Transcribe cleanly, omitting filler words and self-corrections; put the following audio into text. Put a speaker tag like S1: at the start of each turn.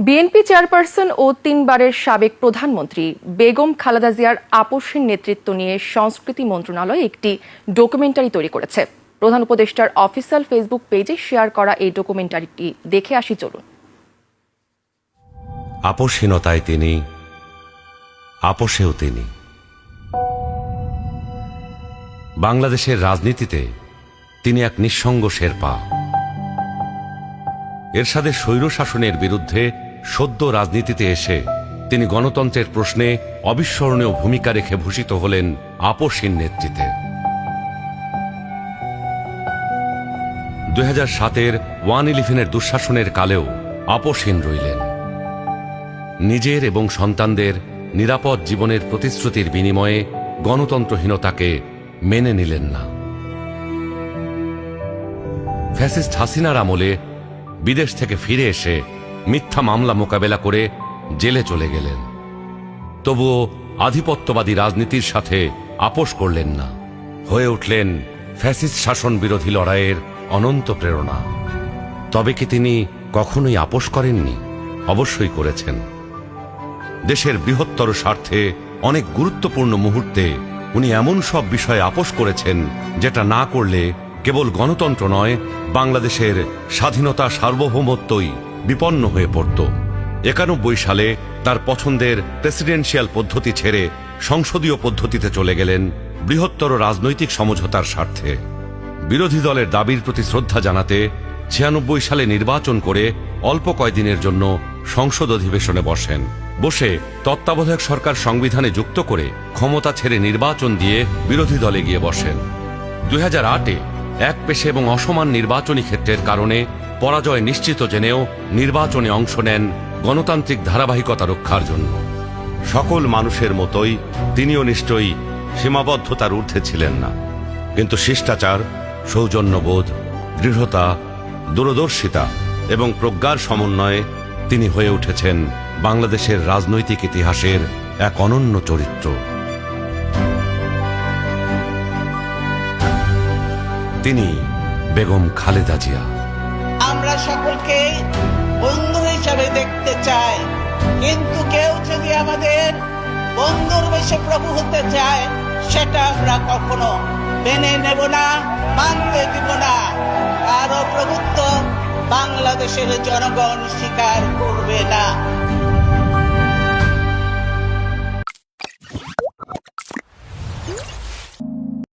S1: BNP chairperson ও 3 বারের সাবেক প্রধানমন্ত্রী বেগম খালেদা জিয়ার আপোষের নেতৃত্ব নিয়ে সংস্কৃতি মন্ত্রণালয় একটি ডকুমেন্টারি তৈরি করেছে। প্রধান উপদেষ্টার অফিসিয়াল ফেসবুক পেজে শেয়ার করা এই ডকুমেন্টারিটি দেখে আসি চলুন।
S2: আপোষহীনতায় তিনি, আপোষেও তিনি। বাংলাদেশের রাজনীতিতে তিনি এক নিঃসঙ্গ শেরপা। এরশাদের স্বৈরশাসনের বিরুদ্ধে সদ্য রাজনীতিতে এসে তিনি গণতন্ত্রের প্রশ্নে অবিস্মরণীয় ভূমিকা রেখে ভূষিত হলেন আপোষহীন নেতৃত্বে। 2007-এর 1/11-এর দুঃশাসনের কালেও আপোষহীন রইলেন। নিজের এবং সন্তানদের নিরাপদ জীবনের প্রতিশ্রুতির বিনিময়ে গণতন্ত্রহীনতাকে মেনে নিলেন না। ফ্যাসিস্ট হাসিনার আমলে বিদেশ থেকে ফিরে এসে মিথ্যা মামলা মোকাবেলা করে জেলে চলে গেলেন। তবুও আধিপত্যবাদী রাজনীতির সাথে আপোষ করলেন না, হয়ে উঠলেন ফ্যাসিস্ট শাসন বিরোধী লড়াইয়ের অনন্ত প্রেরণা। তবে কি তিনি কখনোই আপোষ করেননি? অবশ্যই করেছেন। দেশের বৃহত্তর স্বার্থে অনেক গুরুত্বপূর্ণ মুহূর্তে উনি এমন সব বিষয়ে আপোষ করেছেন যেটা না করলে কেবল গণতন্ত্র নয়, বাংলাদেশের স্বাধীনতা সার্বভৌমত্বই বিপন্ন হয়ে পড়ত। 91 সালে তার পছন্দের প্রেসিডেন্সিয়াল পদ্ধতি ছেড়ে সংসদীয় পদ্ধতিতে চলে গেলেন বৃহত্তর রাজনৈতিক সমঝোতার স্বার্থে। বিরোধী দলের দাবির প্রতি শ্রদ্ধা জানাতে 96 সালে নির্বাচন করে অল্প কয়েকদিনের জন্য সংসদ অধিবেশনে বসে তত্ত্বাবধায়ক সরকার সংবিধানে যুক্ত করে ক্ষমতা ছেড়ে নির্বাচন দিয়ে বিরোধী দলে গিয়ে বসেন। 2008-এ একপেশে এবং অসমান নির্বাচনী ক্ষেত্রের কারণে পরাজয় নিশ্চিত জেনেও নির্বাচনে অংশ নেন গণতান্ত্রিক ধারাবাহিকতা রক্ষার জন্য। সকল মানুষের মতোই তিনিও নিশ্চয়ই সীমাবদ্ধতার ঊর্ধ্বে ছিলেন না, কিন্তু শিষ্টাচার, সৌজন্যবোধ, দৃঢ়তা, দূরদর্শিতা এবং প্রজ্ঞার সমন্বয়ে তিনি হয়ে উঠেছেন বাংলাদেশের রাজনৈতিক ইতিহাসের এক অনন্য চরিত্র। তিনি বেগম খালেদা জিয়া।
S3: আমরা সকলকে বন্ধু হিসাবে দেখতে চাই, কিন্তু কেউ যদি আমাদের বন্ধুর বেশে প্রভু হতে চায়, সেটা আমরা কখনো মেনে নেব না, মানতে দিব না। কারো প্রভুত্ব বাংলাদেশের জনগণ স্বীকার করবে না।